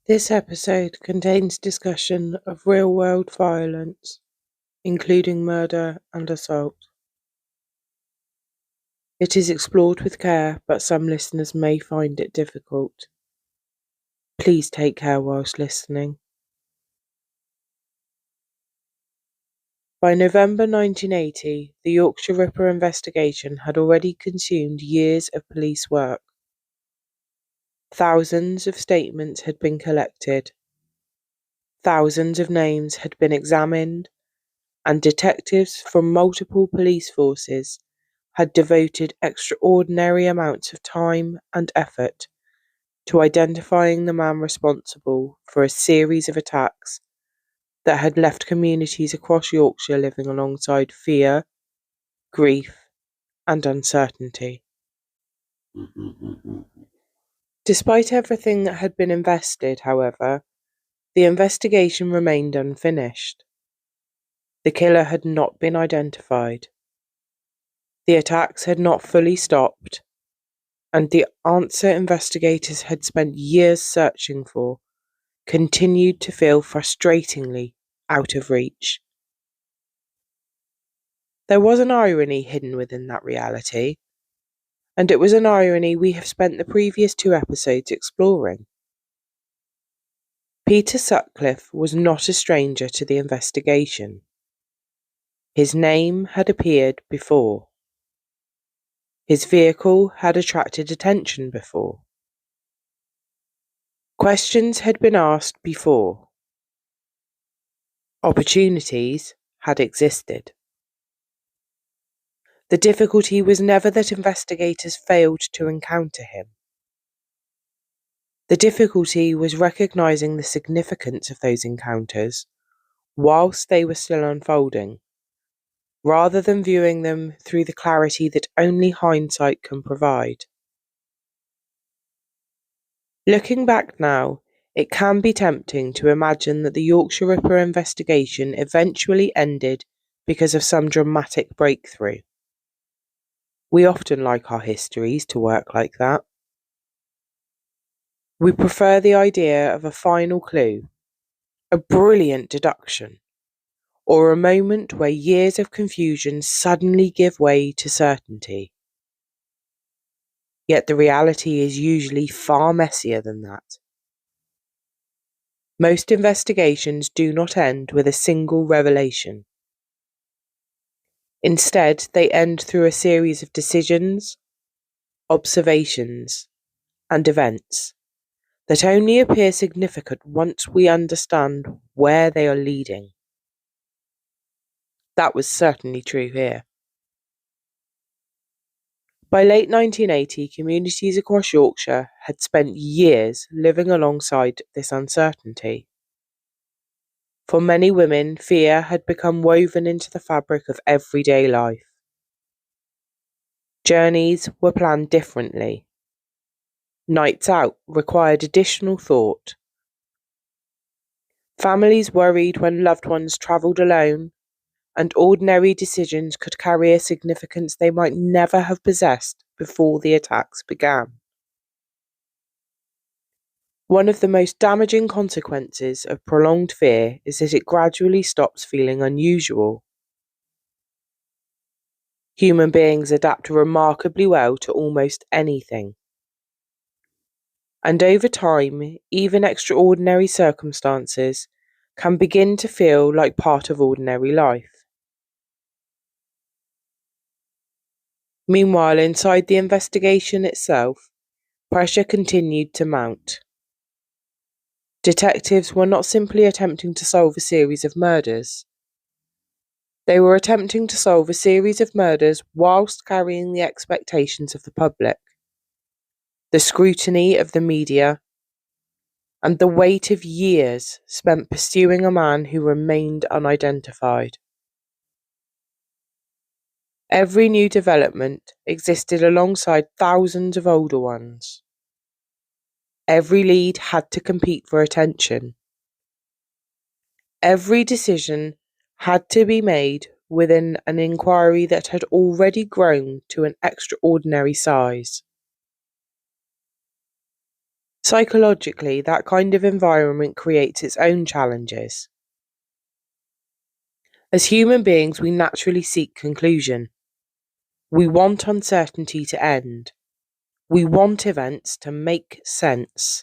This episode contains discussion of real-world violence, including murder and assault. It is explored with care, but some listeners may find it difficult. Please take care whilst listening. By November 1980, the Yorkshire Ripper investigation had already consumed years of police work. Thousands of statements had been collected. Thousands of names had been examined, and detectives from multiple police forces had devoted extraordinary amounts of time and effort to identifying the man responsible for a series of attacks that had left communities across Yorkshire living alongside fear, grief, and uncertainty. Despite everything that had been invested, however, the investigation remained unfinished. The killer had not been identified. The attacks had not fully stopped, and the answer investigators had spent years searching for continued to feel frustratingly out of reach. There was an irony hidden within that reality, and it was an irony we have spent the previous 2 episodes exploring. Peter Sutcliffe was not a stranger to the investigation. His name had appeared before. His vehicle had attracted attention before. Questions had been asked before. Opportunities had existed. The difficulty was never that investigators failed to encounter him. The difficulty was recognizing the significance of those encounters whilst they were still unfolding, rather than viewing them through the clarity that only hindsight can provide. Looking back now, it can be tempting to imagine that the Yorkshire Ripper investigation eventually ended because of some dramatic breakthrough. We often like our histories to work like that. We prefer the idea of a final clue, a brilliant deduction, or a moment where years of confusion suddenly give way to certainty. Yet the reality is usually far messier than that. Most investigations do not end with a single revelation. Instead, they end through a series of decisions, observations, and events that only appear significant once we understand where they are leading. That was certainly true here. By late 1980, communities across Yorkshire had spent years living alongside this uncertainty. For many women, fear had become woven into the fabric of everyday life. Journeys were planned differently. Nights out required additional thought. Families worried when loved ones travelled alone, and ordinary decisions could carry a significance they might never have possessed before the attacks began. One of the most damaging consequences of prolonged fear is that it gradually stops feeling unusual. Human beings adapt remarkably well to almost anything. And over time, even extraordinary circumstances can begin to feel like part of ordinary life. Meanwhile, inside the investigation itself, pressure continued to mount. Detectives were not simply attempting to solve a series of murders. They were attempting to solve a series of murders whilst carrying the expectations of the public, the scrutiny of the media, and the weight of years spent pursuing a man who remained unidentified. Every new development existed alongside thousands of older ones. Every lead had to compete for attention. Every decision had to be made within an inquiry that had already grown to an extraordinary size. Psychologically, that kind of environment creates its own challenges. As human beings, we naturally seek conclusion. We want uncertainty to end. We want events to make sense.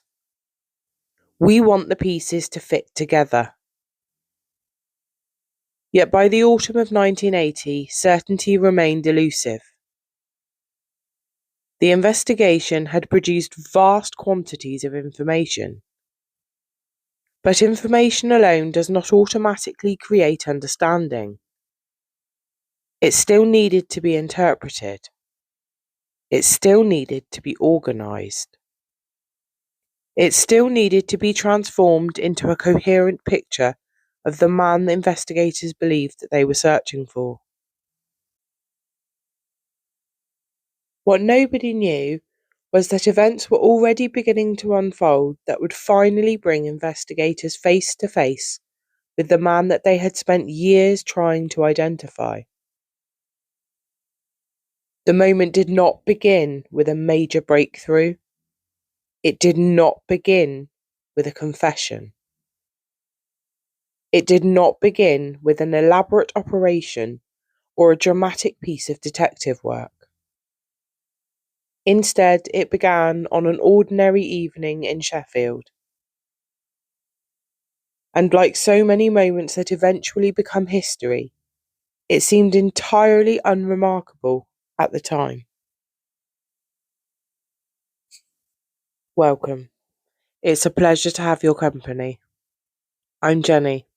We want the pieces to fit together. Yet by the autumn of 1980, certainty remained elusive. The investigation had produced vast quantities of information. But information alone does not automatically create understanding. It still needed to be interpreted. It still needed to be organised. It still needed to be transformed into a coherent picture of the man the investigators believed that they were searching for. What nobody knew was that events were already beginning to unfold that would finally bring investigators face to face with the man that they had spent years trying to identify. The moment did not begin with a major breakthrough. It did not begin with a confession. It did not begin with an elaborate operation or a dramatic piece of detective work. Instead, it began on an ordinary evening in Sheffield. And like so many moments that eventually become history, it seemed entirely unremarkable at the time. Welcome. It's a pleasure to have your company. I'm Jenny.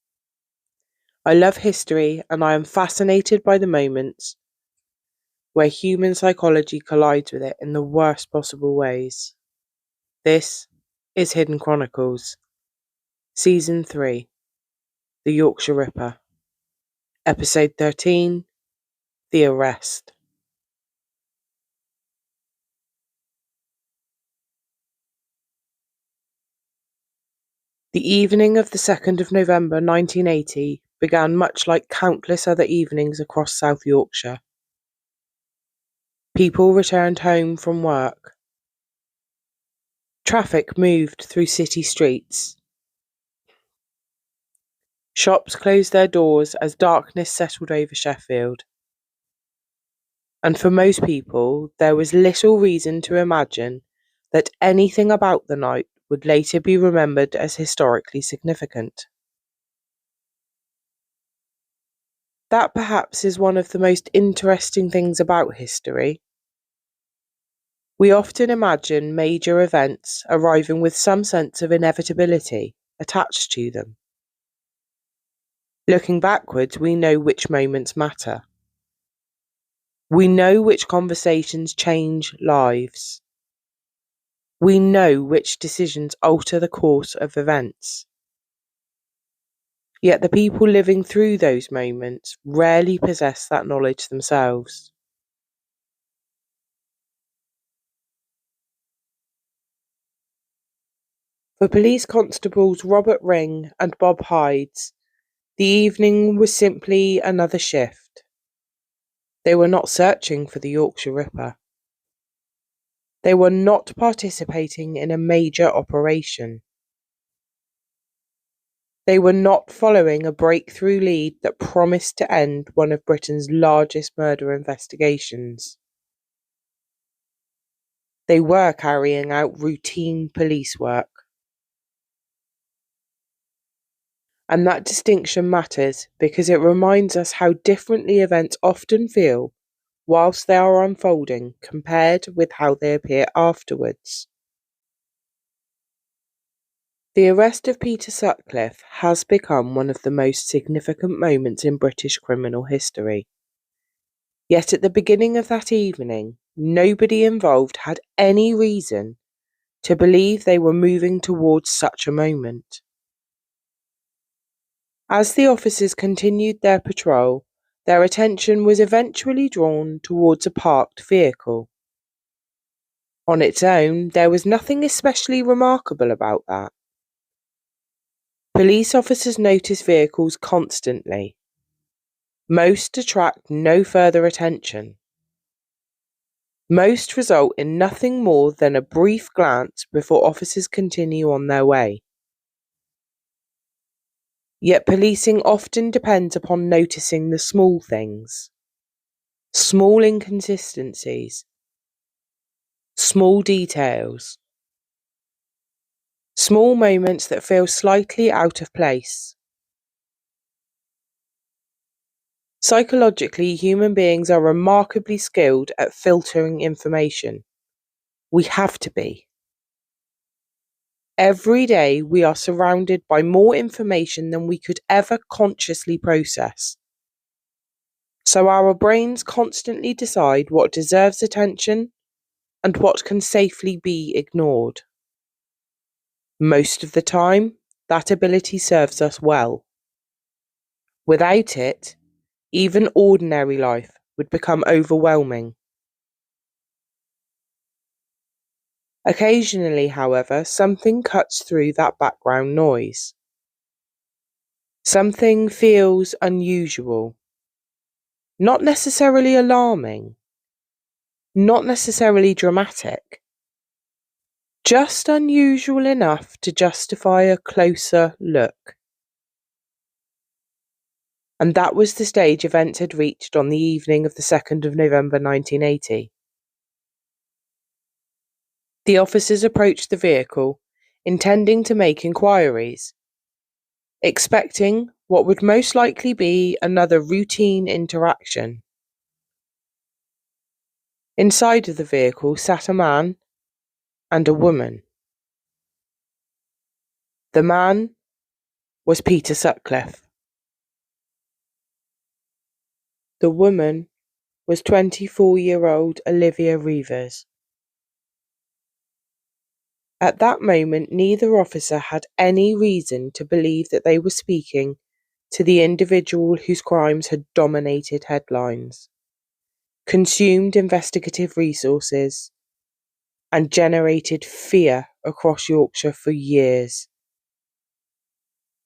I love history and I am fascinated by the moments where human psychology collides with it in the worst possible ways. This is Hidden Chronicles, Season 3, The Yorkshire Ripper, Episode 13, The Arrest. The evening of the 2nd of November 1980 began much like countless other evenings across South Yorkshire. People returned home from work. Traffic moved through city streets. Shops closed their doors as darkness settled over Sheffield. And for most people, there was little reason to imagine that anything about the night would later be remembered as historically significant. That perhaps is one of the most interesting things about history. We often imagine major events arriving with some sense of inevitability attached to them. Looking backwards, we know which moments matter. We know which conversations change lives. We know which decisions alter the course of events. Yet the people living through those moments rarely possess that knowledge themselves. For police constables Robert Ring and Bob Hydes, the evening was simply another shift. They were not searching for the Yorkshire Ripper. They were not participating in a major operation. They were not following a breakthrough lead that promised to end one of Britain's largest murder investigations. They were carrying out routine police work. And that distinction matters because it reminds us how differently events often feel whilst they are unfolding compared with how they appear afterwards. The arrest of Peter Sutcliffe has become one of the most significant moments in British criminal history. Yet at the beginning of that evening, nobody involved had any reason to believe they were moving towards such a moment. As the officers continued their patrol, their attention was eventually drawn towards a parked vehicle. On its own, there was nothing especially remarkable about that. Police officers notice vehicles constantly. Most attract no further attention. Most result in nothing more than a brief glance before officers continue on their way. Yet policing often depends upon noticing the small things, small inconsistencies, small details, small moments that feel slightly out of place. Psychologically, human beings are remarkably skilled at filtering information. We have to be. Every day we are surrounded by more information than we could ever consciously process. So our brains constantly decide what deserves attention and what can safely be ignored. Most of the time, that ability serves us well. Without it, even ordinary life would become overwhelming. Occasionally, however, something cuts through that background noise. Something feels unusual, not necessarily alarming, not necessarily dramatic, just unusual enough to justify a closer look. And that was the stage events had reached on the evening of the 2nd of November 1980. The officers approached the vehicle, intending to make inquiries, expecting what would most likely be another routine interaction. Inside of the vehicle sat a man and a woman. The man was Peter Sutcliffe. The woman was 24-year-old Olivia Reevers. At that moment, neither officer had any reason to believe that they were speaking to the individual whose crimes had dominated headlines, consumed investigative resources, and generated fear across Yorkshire for years.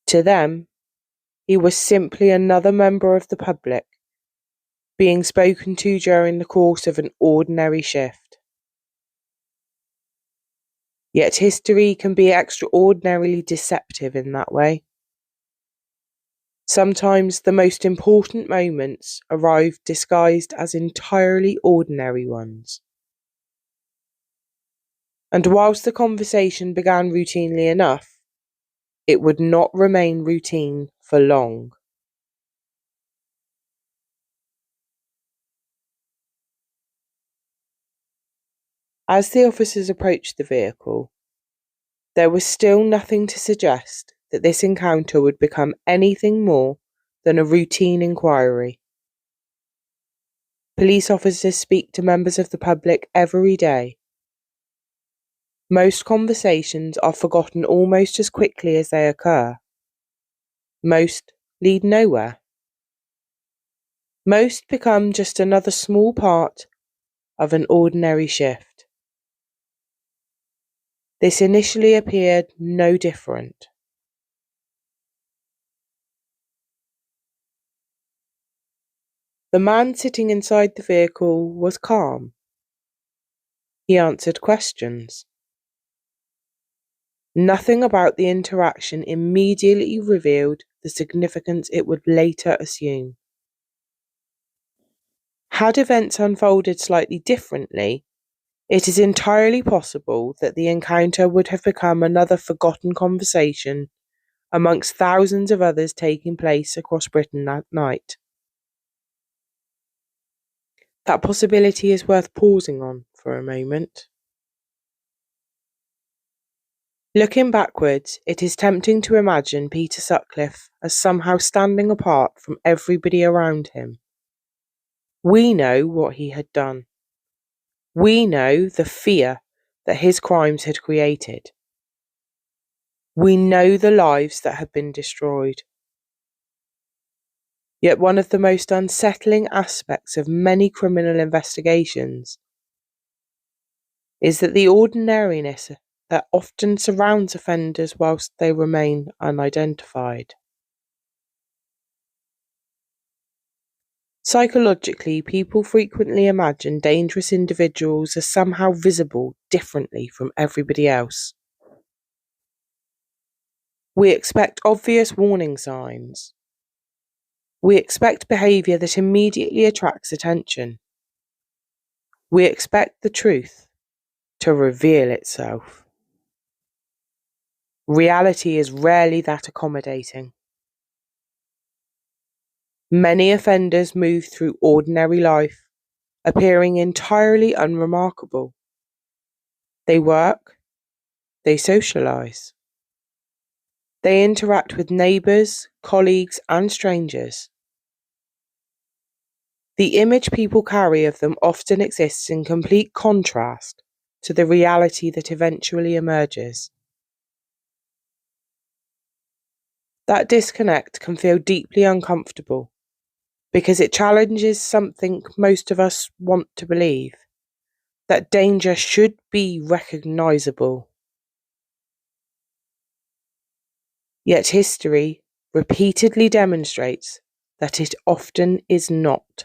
To them, he was simply another member of the public, being spoken to during the course of an ordinary shift. Yet history can be extraordinarily deceptive in that way. Sometimes the most important moments arrive disguised as entirely ordinary ones. And whilst the conversation began routinely enough, it would not remain routine for long. As the officers approached the vehicle, there was still nothing to suggest that this encounter would become anything more than a routine inquiry. Police officers speak to members of the public every day. Most conversations are forgotten almost as quickly as they occur. Most lead nowhere. Most become just another small part of an ordinary shift. This initially appeared no different. The man sitting inside the vehicle was calm. He answered questions. Nothing about the interaction immediately revealed the significance it would later assume. Had events unfolded slightly differently, it is entirely possible that the encounter would have become another forgotten conversation amongst thousands of others taking place across Britain that night. That possibility is worth pausing on for a moment. Looking backwards, it is tempting to imagine Peter Sutcliffe as somehow standing apart from everybody around him. We know what he had done. We know the fear that his crimes had created. We know the lives that had been destroyed. Yet one of the most unsettling aspects of many criminal investigations is that the ordinariness that often surrounds offenders whilst they remain unidentified. Psychologically, people frequently imagine dangerous individuals as somehow visible differently from everybody else. We expect obvious warning signs. We expect behaviour that immediately attracts attention. We expect the truth to reveal itself. Reality is rarely that accommodating. Many offenders move through ordinary life, appearing entirely unremarkable. They work, they socialise. They interact with neighbours, colleagues, and strangers. The image people carry of them often exists in complete contrast to the reality that eventually emerges. That disconnect can feel deeply uncomfortable because it challenges something most of us want to believe, that danger should be recognisable. Yet history repeatedly demonstrates that it often is not.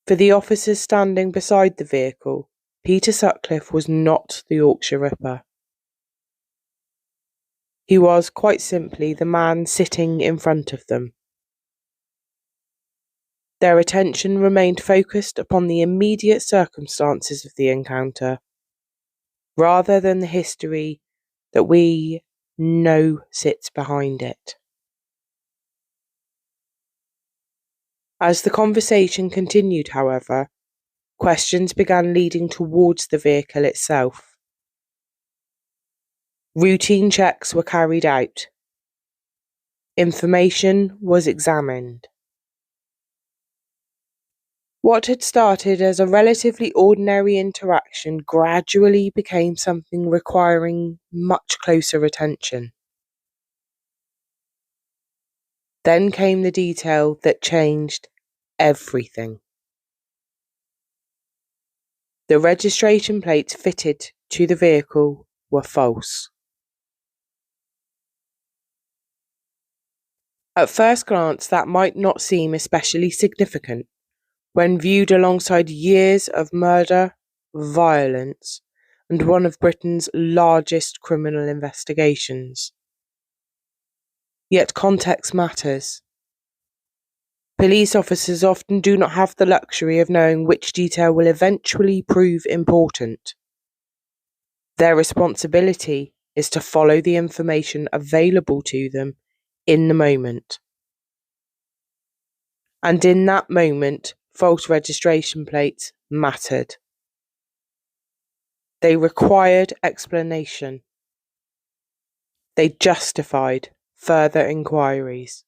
For the officers standing beside the vehicle, Peter Sutcliffe was not the Yorkshire Ripper. He was, quite simply, the man sitting in front of them. Their attention remained focused upon the immediate circumstances of the encounter, rather than the history that we know sits behind it. As the conversation continued, however, questions began leading towards the vehicle itself. Routine checks were carried out. Information was examined. What had started as a relatively ordinary interaction gradually became something requiring much closer attention. Then came the detail that changed everything. The registration plates fitted to the vehicle were false. At first glance, that might not seem especially significant when viewed alongside years of murder, violence, and one of Britain's largest criminal investigations. Yet context matters. Police officers often do not have the luxury of knowing which detail will eventually prove important. Their responsibility is to follow the information available to them in the moment. And in that moment, false registration plates mattered. They required explanation. They justified further inquiries.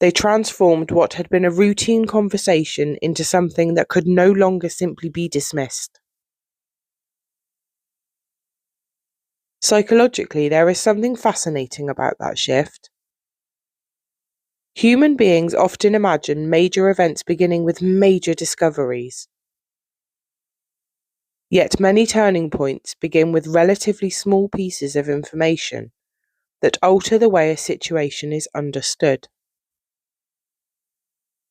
They transformed what had been a routine conversation into something that could no longer simply be dismissed. Psychologically, there is something fascinating about that shift. Human beings often imagine major events beginning with major discoveries. Yet many turning points begin with relatively small pieces of information that alter the way a situation is understood.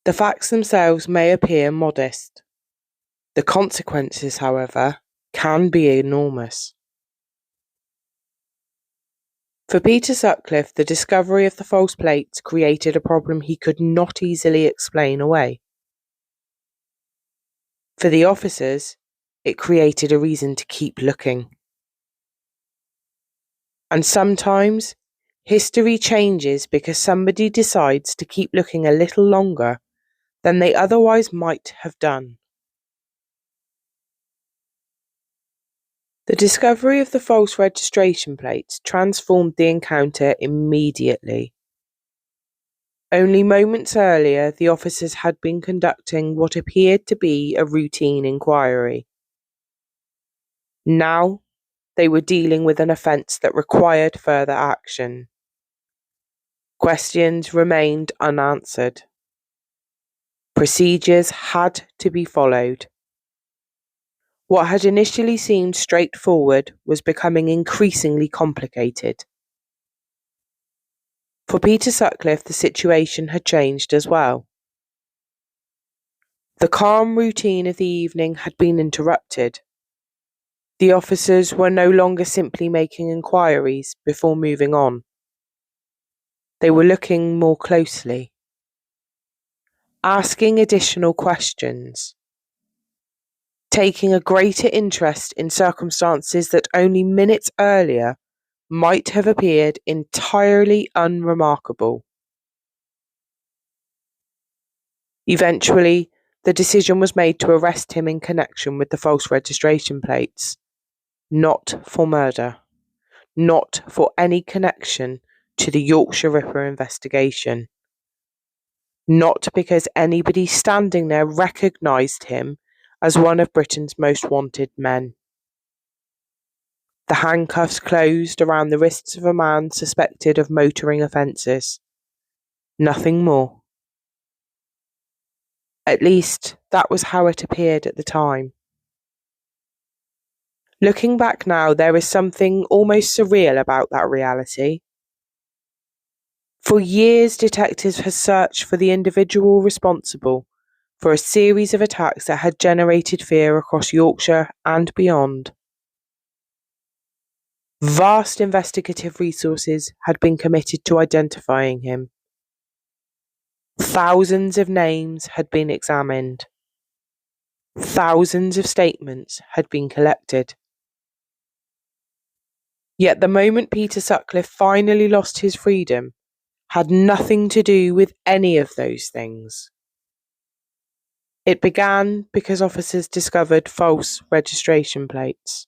The facts themselves may appear modest. The consequences, however, can be enormous. For Peter Sutcliffe, the discovery of the false plates created a problem he could not easily explain away. For the officers, it created a reason to keep looking. And sometimes, history changes because somebody decides to keep looking a little longer than they otherwise might have done. The discovery of the false registration plates transformed the encounter immediately. Only moments earlier, the officers had been conducting what appeared to be a routine inquiry. Now, they were dealing with an offence that required further action. Questions remained unanswered. Procedures had to be followed. What had initially seemed straightforward was becoming increasingly complicated. For Peter Sutcliffe, the situation had changed as well. The calm routine of the evening had been interrupted. The officers were no longer simply making inquiries before moving on. They were looking more closely, asking additional questions, taking a greater interest in circumstances that only minutes earlier might have appeared entirely unremarkable. Eventually, the decision was made to arrest him in connection with the false registration plates, not for murder, not for any connection to the Yorkshire Ripper investigation, not because anybody standing there recognised him as one of Britain's most wanted men. The handcuffs closed around the wrists of a man suspected of motoring offences. Nothing more. At least, that was how it appeared at the time. Looking back now, there is something almost surreal about that reality. For years, detectives had searched for the individual responsible for a series of attacks that had generated fear across Yorkshire and beyond. Vast investigative resources had been committed to identifying him. Thousands of names had been examined. Thousands of statements had been collected. Yet the moment Peter Sutcliffe finally lost his freedom had nothing to do with any of those things. It began because officers discovered false registration plates.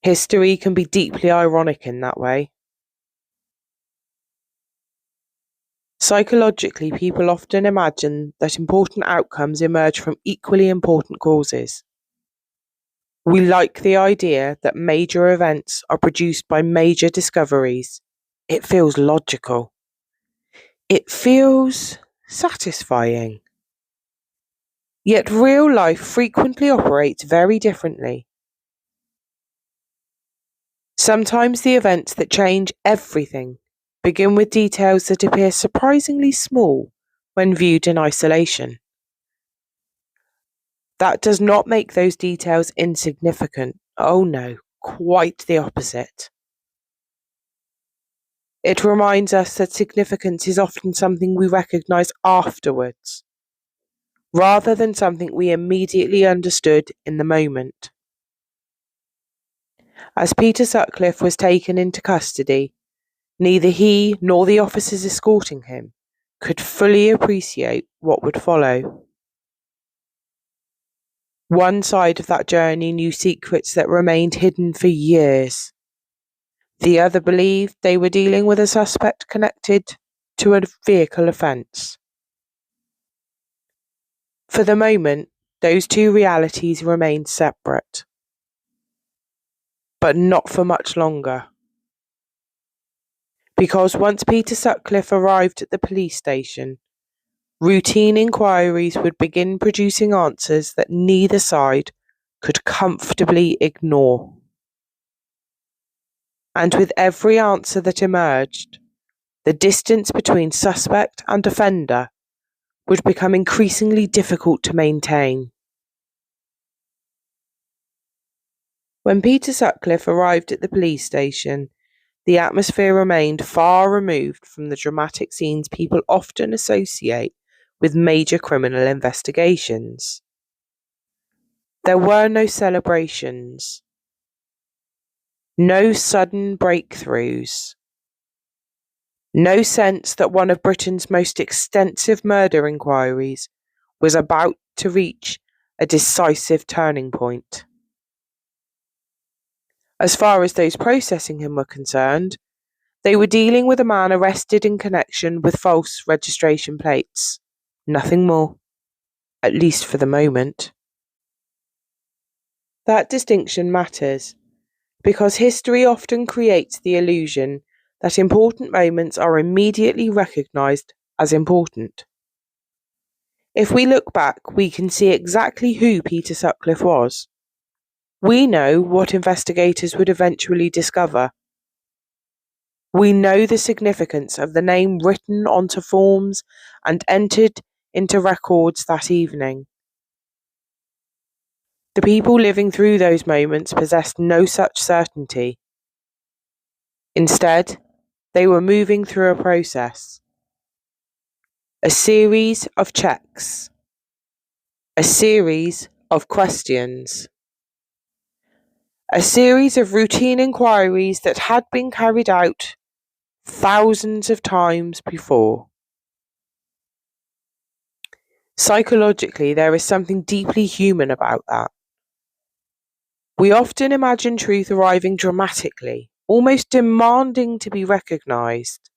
History can be deeply ironic in that way. Psychologically, people often imagine that important outcomes emerge from equally important causes. We like the idea that major events are produced by major discoveries. It feels logical. It feels satisfying. Yet real life frequently operates very differently. Sometimes the events that change everything begin with details that appear surprisingly small when viewed in isolation. That does not make those details insignificant. Oh no, quite the opposite. It reminds us that significance is often something we recognise afterwards, rather than something we immediately understood in the moment. As Peter Sutcliffe was taken into custody, neither he nor the officers escorting him could fully appreciate what would follow. One side of that journey knew secrets that remained hidden for years. The other believed they were dealing with a suspect connected to a vehicle offence. For the moment, those two realities remained separate. But not for much longer. Because once Peter Sutcliffe arrived at the police station, routine inquiries would begin producing answers that neither side could comfortably ignore. And with every answer that emerged, the distance between suspect and offender would become increasingly difficult to maintain. When Peter Sutcliffe arrived at the police station, the atmosphere remained far removed from the dramatic scenes people often associate with major criminal investigations. There were no celebrations, no sudden breakthroughs, no sense that one of Britain's most extensive murder inquiries was about to reach a decisive turning point. As far as those processing him were concerned, they were dealing with a man arrested in connection with false registration plates. Nothing more, at least for the moment. That distinction matters, because history often creates the illusion that important moments are immediately recognised as important. If we look back, we can see exactly who Peter Sutcliffe was. We know what investigators would eventually discover. We know the significance of the name written onto forms and entered into records that evening. The people living through those moments possessed no such certainty. Instead, they were moving through a process. A series of checks. A series of questions. A series of routine inquiries that had been carried out thousands of times before. Psychologically, there is something deeply human about that. We often imagine truth arriving dramatically, almost demanding to be recognized.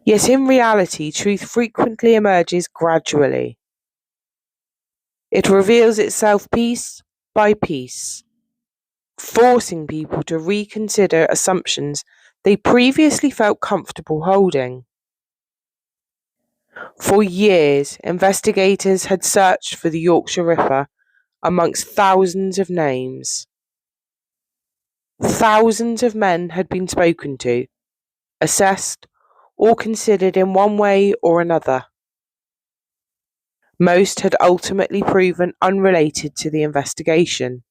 Yet in reality, truth frequently emerges gradually. It reveals itself piece by piece, forcing people to reconsider assumptions they previously felt comfortable holding. For years, investigators had searched for the Yorkshire Ripper amongst thousands of names. Thousands of men had been spoken to, assessed, or considered in one way or another. Most had ultimately proven unrelated to the investigation.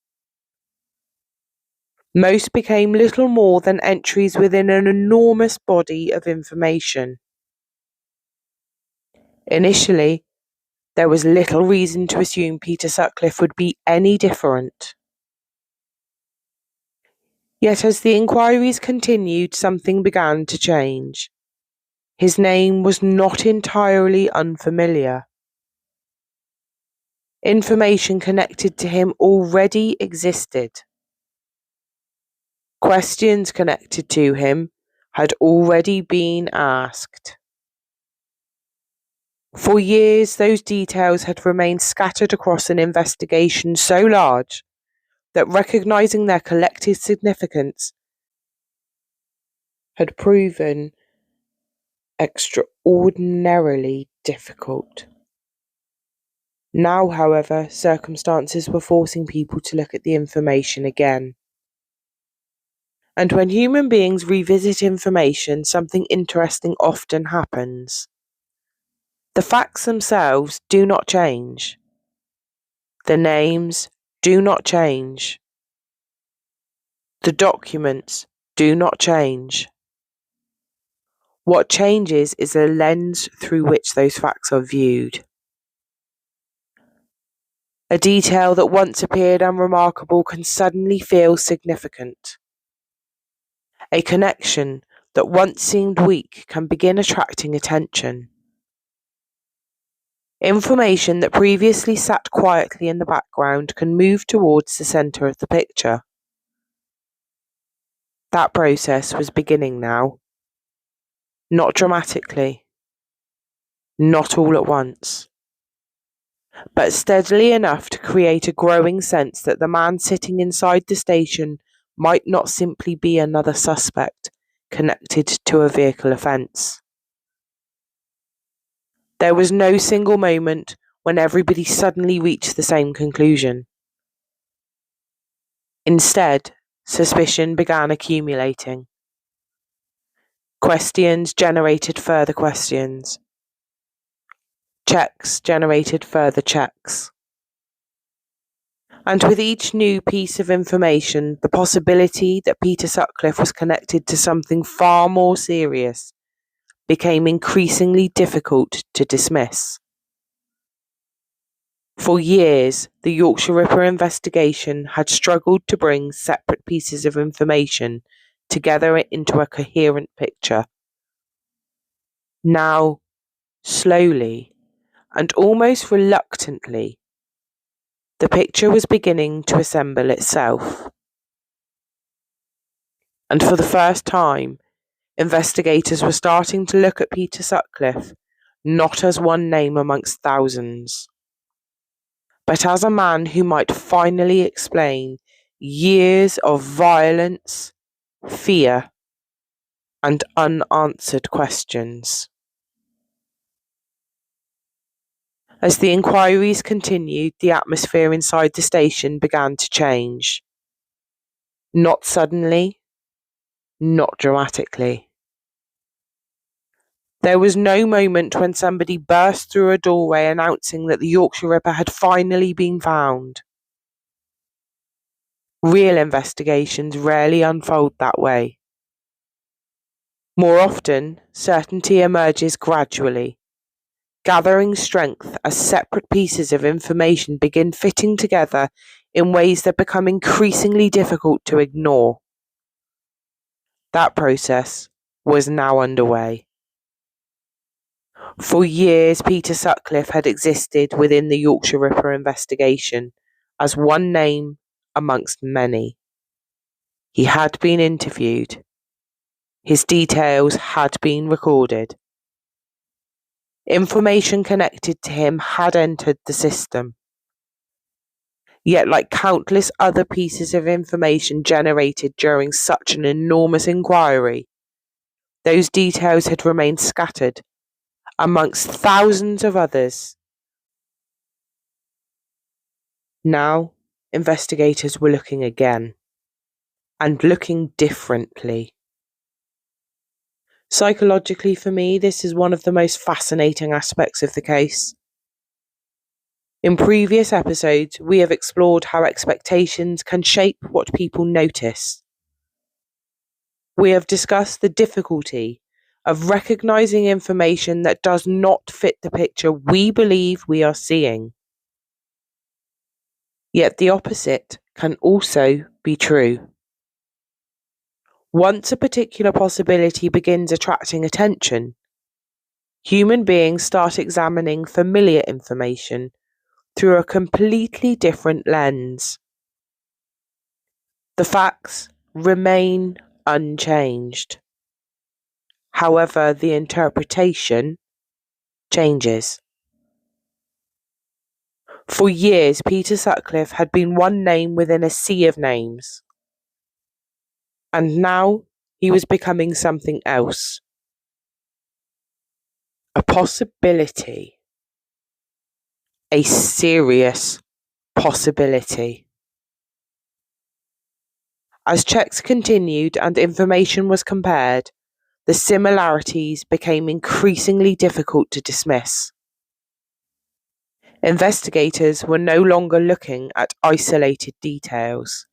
Most became little more than entries within an enormous body of information. Initially, there was little reason to assume Peter Sutcliffe would be any different. Yet as the inquiries continued, something began to change. His name was not entirely unfamiliar. Information connected to him already existed. Questions connected to him had already been asked. For years, those details had remained scattered across an investigation so large that recognizing their collective significance had proven extraordinarily difficult. Now, however, circumstances were forcing people to look at the information again. And when human beings revisit information, something interesting often happens. The facts themselves do not change. The names do not change. The documents do not change. What changes is the lens through which those facts are viewed. A detail that once appeared unremarkable can suddenly feel significant. A connection that once seemed weak can begin attracting attention. Information that previously sat quietly in the background can move towards the center of the picture. That process was beginning now. Not dramatically, not all at once, but steadily enough to create a growing sense that the man sitting inside the station might not simply be another suspect connected to a vehicle offence. There was no single moment when everybody suddenly reached the same conclusion. Instead, suspicion began accumulating. Questions generated further questions. Checks generated further checks. And with each new piece of information, the possibility that Peter Sutcliffe was connected to something far more serious became increasingly difficult to dismiss. For years, the Yorkshire Ripper investigation had struggled to bring separate pieces of information together into a coherent picture. Now, slowly, and almost reluctantly, the picture was beginning to assemble itself. And for the first time, investigators were starting to look at Peter Sutcliffe not as one name amongst thousands, but as a man who might finally explain years of violence, fear, and unanswered questions. As the inquiries continued, the atmosphere inside the station began to change. Not suddenly, not dramatically. There was no moment when somebody burst through a doorway announcing that the Yorkshire Ripper had finally been found. Real investigations rarely unfold that way. More often, certainty emerges gradually, gathering strength as separate pieces of information begin fitting together in ways that become increasingly difficult to ignore. That process was now underway. For years, Peter Sutcliffe had existed within the Yorkshire Ripper investigation as one name amongst many. He had been interviewed. His details had been recorded. Information connected to him had entered the system. Yet, like countless other pieces of information generated during such an enormous inquiry, those details had remained scattered amongst thousands of others. Now, investigators were looking again, and looking differently. Psychologically, for me, this is one of the most fascinating aspects of the case. In previous episodes, we have explored how expectations can shape what people notice. We have discussed the difficulty of recognizing information that does not fit the picture we believe we are seeing. Yet the opposite can also be true. Once a particular possibility begins attracting attention, human beings start examining familiar information through a completely different lens. The facts remain unchanged. However, the interpretation changes. For years, Peter Sutcliffe had been one name within a sea of names. And now he was becoming something else. A possibility. A serious possibility. As checks continued and information was compared, the similarities became increasingly difficult to dismiss. Investigators were no longer looking at isolated details.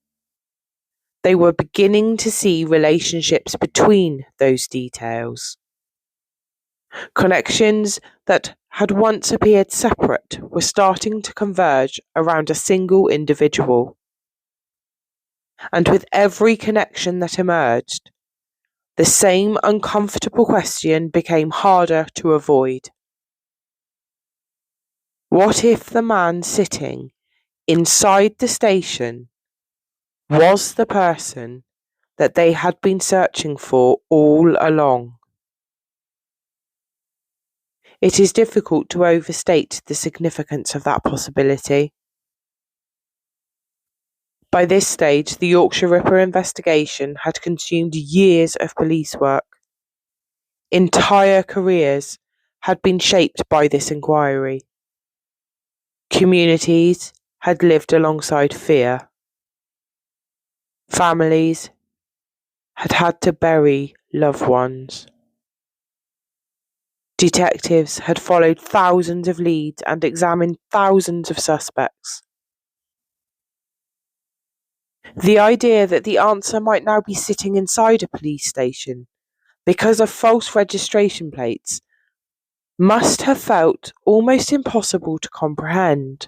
They were beginning to see relationships between those details. Connections that had once appeared separate were starting to converge around a single individual. And with every connection that emerged, the same uncomfortable question became harder to avoid. What if the man sitting inside the station was the person that they had been searching for all along? It is difficult to overstate the significance of that possibility. By this stage, the Yorkshire Ripper investigation had consumed years of police work. Entire careers had been shaped by this inquiry. Communities had lived alongside fear. Families had had to bury loved ones. Detectives had followed thousands of leads and examined thousands of suspects. The idea that the answer might now be sitting inside a police station because of false registration plates must have felt almost impossible to comprehend.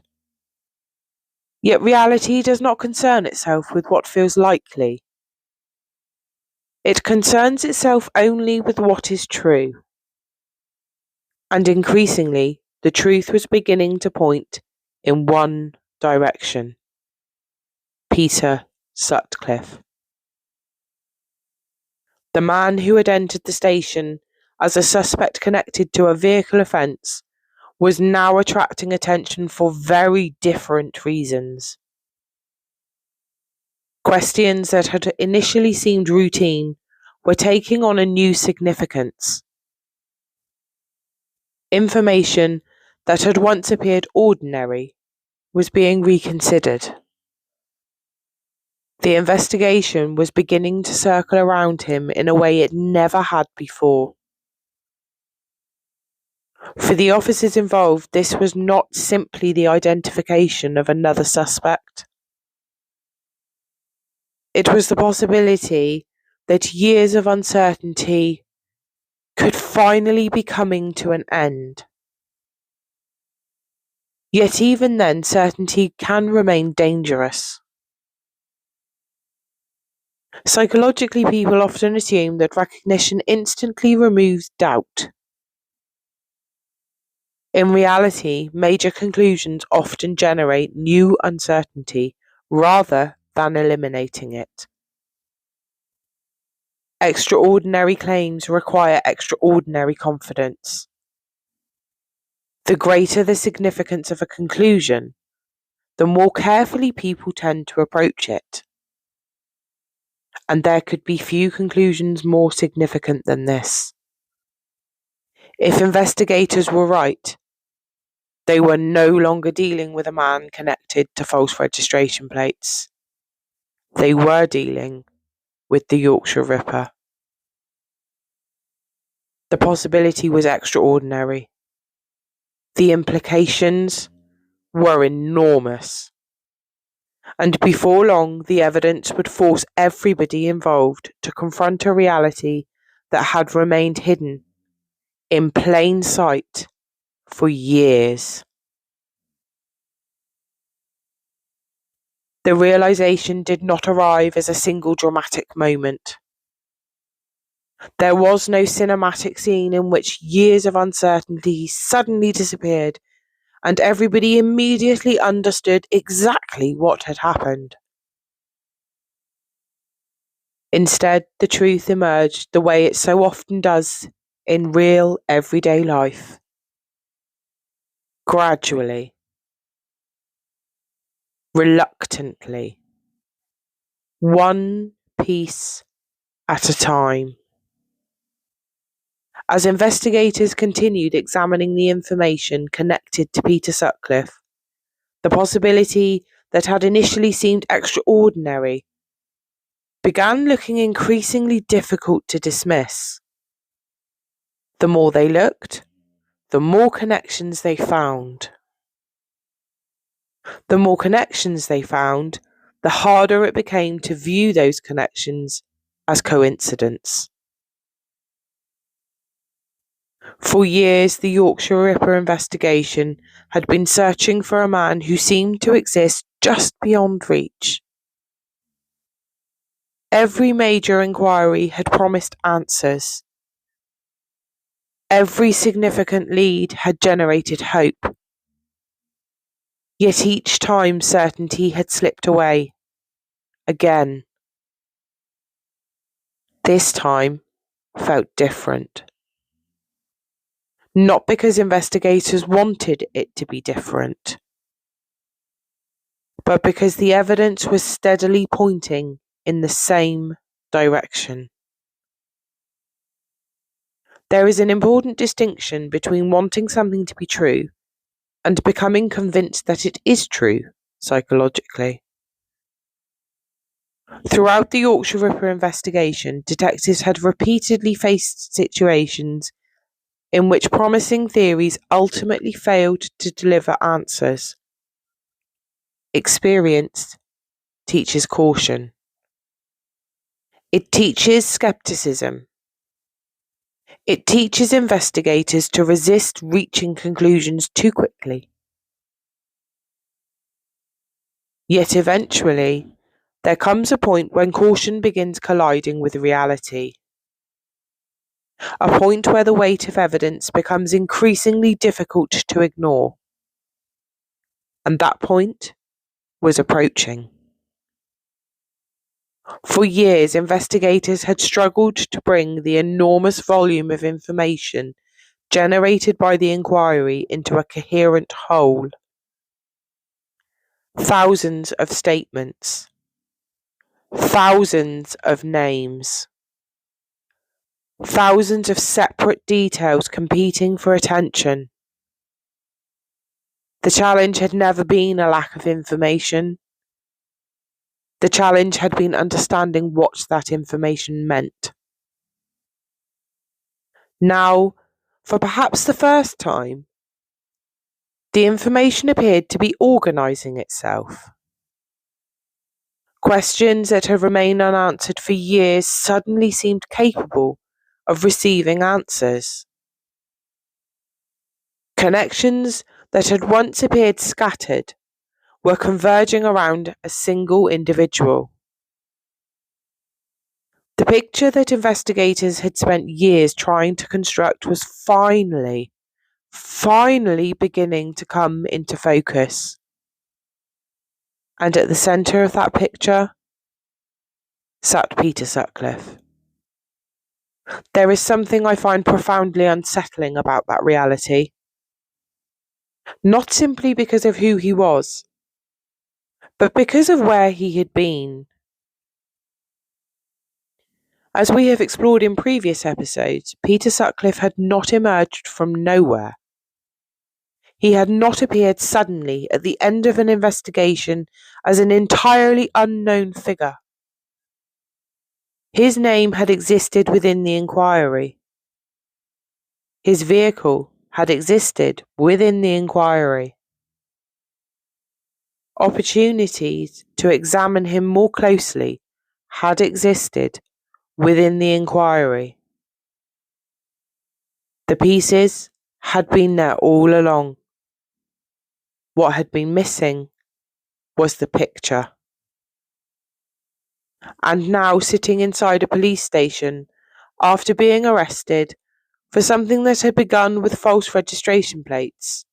Yet reality does not concern itself with what feels likely. It concerns itself only with what is true. And increasingly, the truth was beginning to point in one direction. Peter Sutcliffe. The man who had entered the station as a suspect connected to a vehicle offence was now attracting attention for very different reasons. Questions that had initially seemed routine were taking on a new significance. Information that had once appeared ordinary was being reconsidered. The investigation was beginning to circle around him in a way it never had before. For the officers involved, this was not simply the identification of another suspect. It was the possibility that years of uncertainty could finally be coming to an end. Yet even then, certainty can remain dangerous. Psychologically, people often assume that recognition instantly removes doubt. In reality, major conclusions often generate new uncertainty rather than eliminating it. Extraordinary claims require extraordinary confidence. The greater the significance of a conclusion, the more carefully people tend to approach it. And there could be few conclusions more significant than this. If investigators were right, they were no longer dealing with a man connected to false registration plates. They were dealing with the Yorkshire Ripper. The possibility was extraordinary. The implications were enormous. And before long, the evidence would force everybody involved to confront a reality that had remained hidden in plain sight for years. The realization did not arrive as a single dramatic moment. There was no cinematic scene in which years of uncertainty suddenly disappeared and everybody immediately understood exactly what had happened. Instead, the truth emerged the way it so often does in real, everyday life. Gradually. Reluctantly. One piece at a time. As investigators continued examining the information connected to Peter Sutcliffe, the possibility that had initially seemed extraordinary began looking increasingly difficult to dismiss. The more they looked, the more connections they found. The more connections they found, the harder it became to view those connections as coincidence. For years, the Yorkshire Ripper investigation had been searching for a man who seemed to exist just beyond reach. Every major inquiry had promised answers. Every significant lead had generated hope. Yet each time certainty had slipped away. Again. This time felt different. Not because investigators wanted it to be different, but because the evidence was steadily pointing in the same direction. There is an important distinction between wanting something to be true and becoming convinced that it is true psychologically. Throughout the Yorkshire Ripper investigation, detectives had repeatedly faced situations in which promising theories ultimately failed to deliver answers. Experience teaches caution. It teaches skepticism. It teaches investigators to resist reaching conclusions too quickly. Yet eventually, there comes a point when caution begins colliding with reality. A point where the weight of evidence becomes increasingly difficult to ignore. And that point was approaching. For years, investigators had struggled to bring the enormous volume of information generated by the inquiry into a coherent whole. Thousands of statements. Thousands of names. Thousands of separate details competing for attention. The challenge had never been a lack of information. The challenge had been understanding what that information meant. Now, for perhaps the first time, the information appeared to be organising itself. Questions that had remained unanswered for years suddenly seemed capable of receiving answers. Connections that had once appeared scattered were converging around a single individual. The picture that investigators had spent years trying to construct was finally beginning to come into focus. And at the centre of that picture sat Peter Sutcliffe. There is something I find profoundly unsettling about that reality. Not simply because of who he was, but because of where he had been. As we have explored in previous episodes, Peter Sutcliffe had not emerged from nowhere. He had not appeared suddenly at the end of an investigation as an entirely unknown figure. His name had existed within the inquiry. His vehicle had existed within the inquiry. Opportunities to examine him more closely had existed within the inquiry. The pieces had been there all along. What had been missing was the picture. And now, sitting inside a police station after being arrested for something that had begun with false registration plates,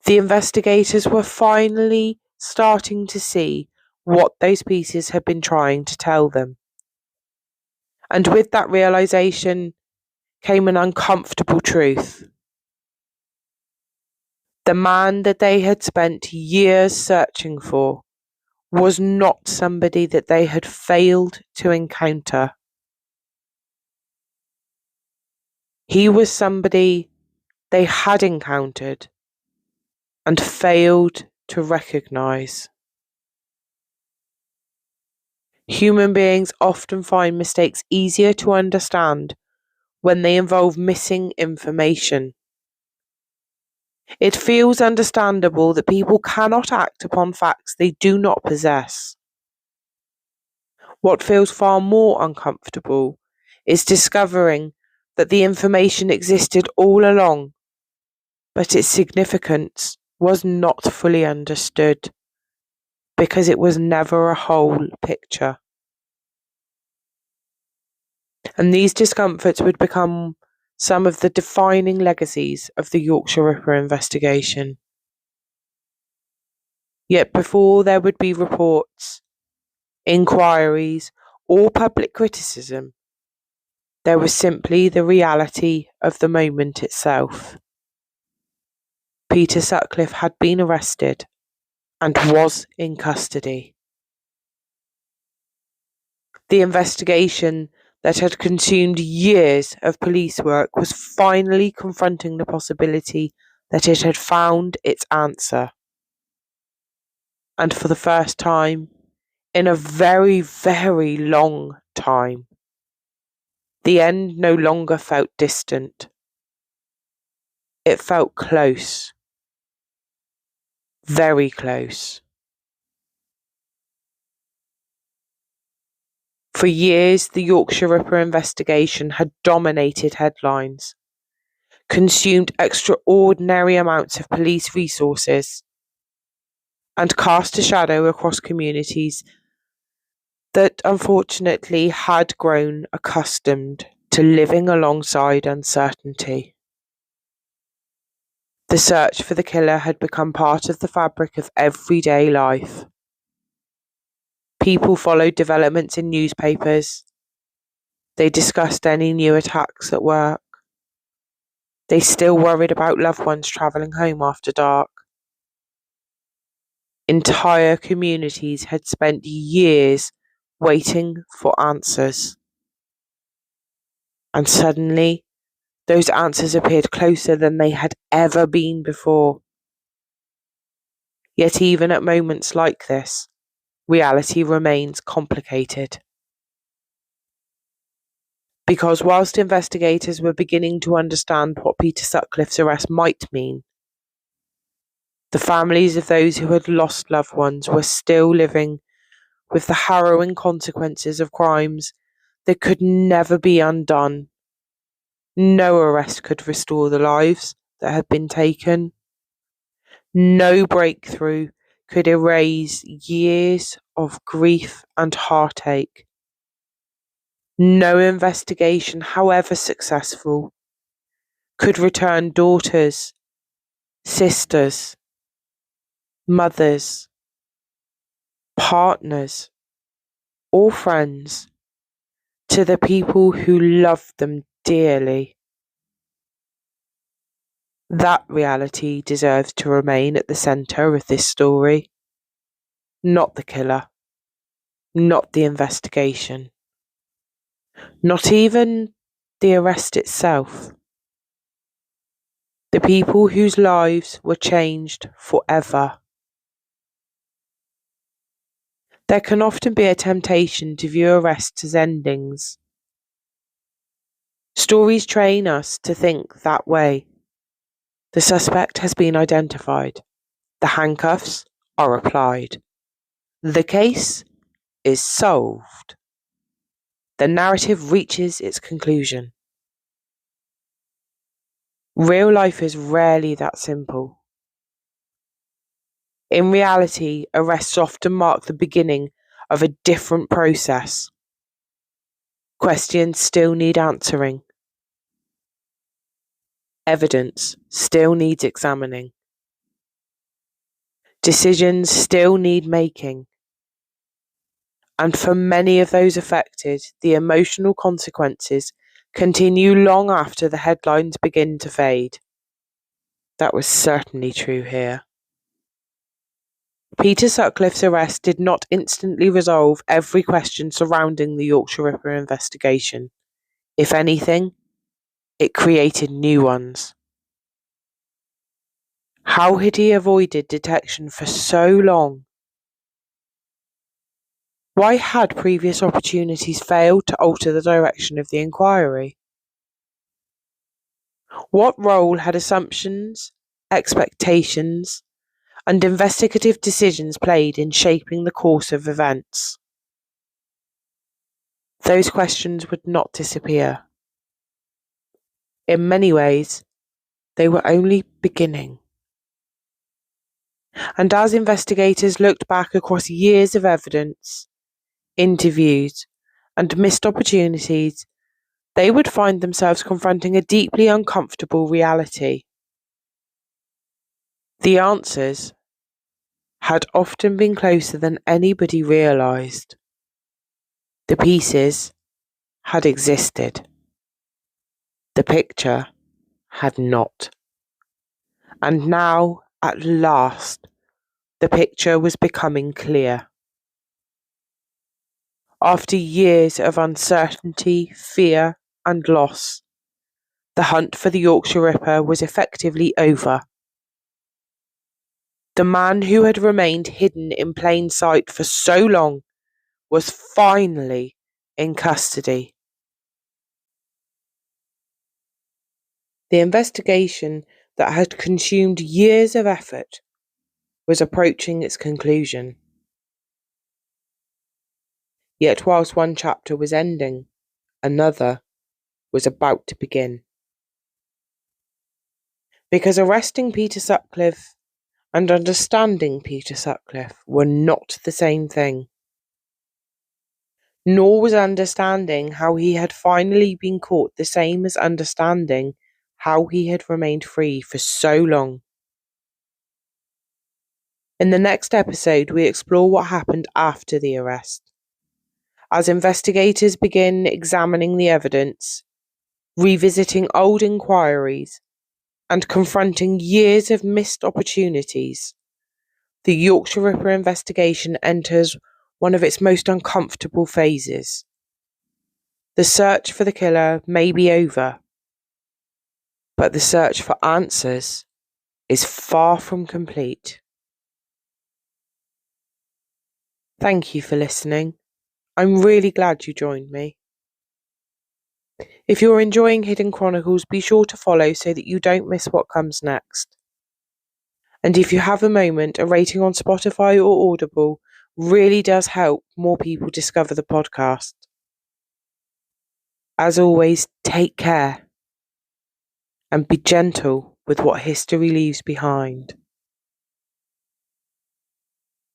the investigators were finally starting to see what those pieces had been trying to tell them. And with that realization came an uncomfortable truth. The man that they had spent years searching for was not somebody that they had failed to encounter. He was somebody they had encountered and failed to recognize. Human beings often find mistakes easier to understand when they involve missing information. It feels understandable that people cannot act upon facts they do not possess. What feels far more uncomfortable is discovering that the information existed all along, but its significance was not fully understood because it was never a whole picture. And these discomforts would become some of the defining legacies of the Yorkshire Ripper investigation. Yet before there would be reports, inquiries, or public criticism, there was simply the reality of the moment itself. Peter Sutcliffe had been arrested and was in custody. The investigation that had consumed years of police work was finally confronting the possibility that it had found its answer. And for the first time in a very, very long time, the end no longer felt distant. It felt close. Very close. For years, the Yorkshire Ripper investigation had dominated headlines, consumed extraordinary amounts of police resources, and cast a shadow across communities that unfortunately had grown accustomed to living alongside uncertainty. The search for the killer had become part of the fabric of everyday life. People followed developments in newspapers. They discussed any new attacks at work. They still worried about loved ones travelling home after dark. Entire communities had spent years waiting for answers. And suddenly, those answers appeared closer than they had ever been before. Yet even at moments like this, reality remains complicated. Because whilst investigators were beginning to understand what Peter Sutcliffe's arrest might mean, the families of those who had lost loved ones were still living with the harrowing consequences of crimes that could never be undone. No arrest could restore the lives that had been taken. No breakthrough could erase years of grief and heartache. No investigation, however successful, could return daughters, sisters, mothers, partners, or friends to the people who loved them dearly. That reality deserves to remain at the centre of this story. Not the killer, not the investigation, not even the arrest itself. The people whose lives were changed forever. There can often be a temptation to view arrests as endings. Stories train us to think that way. The suspect has been identified. The handcuffs are applied. The case is solved. The narrative reaches its conclusion. Real life is rarely that simple. In reality, arrests often mark the beginning of a different process. Questions still need answering. Evidence still needs examining. Decisions still need making. And for many of those affected, the emotional consequences continue long after the headlines begin to fade. That was certainly true here. Peter Sutcliffe's arrest did not instantly resolve every question surrounding the Yorkshire Ripper investigation. If anything, it created new ones. How had he avoided detection for so long? Why had previous opportunities failed to alter the direction of the inquiry? What role had assumptions, expectations, and investigative decisions played in shaping the course of events? Those questions would not disappear. In many ways, they were only beginning. And as investigators looked back across years of evidence, interviews, and missed opportunities, they would find themselves confronting a deeply uncomfortable reality. The answers had often been closer than anybody realised. The pieces had existed. The picture had not. And now, at last, the picture was becoming clear. After years of uncertainty, fear, and loss, the hunt for the Yorkshire Ripper was effectively over. The man who had remained hidden in plain sight for so long was finally in custody. The investigation that had consumed years of effort was approaching its conclusion. Yet whilst one chapter was ending, another was about to begin. Because arresting Peter Sutcliffe and understanding Peter Sutcliffe were not the same thing. Nor was understanding how he had finally been caught the same as understanding how he had remained free for so long. In the next episode, we explore what happened after the arrest. As investigators begin examining the evidence, revisiting old inquiries, and confronting years of missed opportunities, the Yorkshire Ripper investigation enters one of its most uncomfortable phases. The search for the killer may be over, but the search for answers is far from complete. Thank you for listening. I'm really glad you joined me. If you're enjoying Hidden Chronicles, be sure to follow so that you don't miss what comes next. And if you have a moment, a rating on Spotify or Audible really does help more people discover the podcast. As always, take care and be gentle with what history leaves behind.